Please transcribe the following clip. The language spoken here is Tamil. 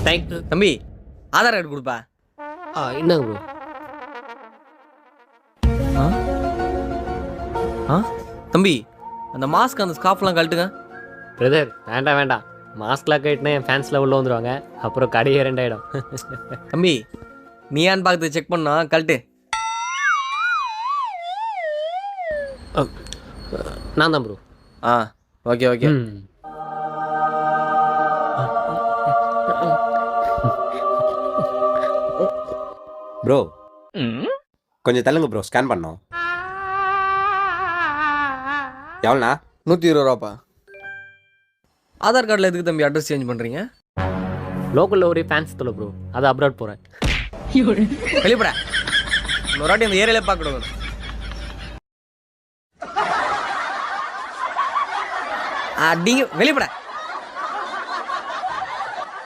தேங்க் தம்பி ஆதார் கார்டு கொடுப்பா. என்னங்க ப்ரோ? தம்பி அந்த மாஸ்க் அந்த ஸ்கார்ஃப்லாம் கழட்டுங்க. பிரதர் வேண்டாம் வேண்டாம், மாஸ்க்லாம் கேட்டுனா என் ஃபேன்ஸில் உள்ள வந்துடுவாங்க, அப்புறம் கடையே ரெண்டாயிடும். தம்பி நீ ஏன்னு பார்த்து செக் பண்ணா கழட்டு. நான் தான் ப்ரோ. Okay okay. ப்ரோ கொஞ்சம் தள்ளுங்க ப்ரோ, ஸ்கேன் பண்ணோம். எவ்வளோண்ணா? 120 ரூபாப்பா. ஆதார் கார்டில் எதுக்கு தம்பி அட்ரஸ் சேஞ்ச் பண்ணுறீங்க? லோக்கலில் ஒரே ஃபேன்ஸ் தொலை ப்ரோ, அது அப்ராட் போகிறேன். வெளிப்பட இன்னொரு வாட்டி அந்த ஏரியாலே பார்க்கக்கூடாது. அடிங்க வெளிப்பட.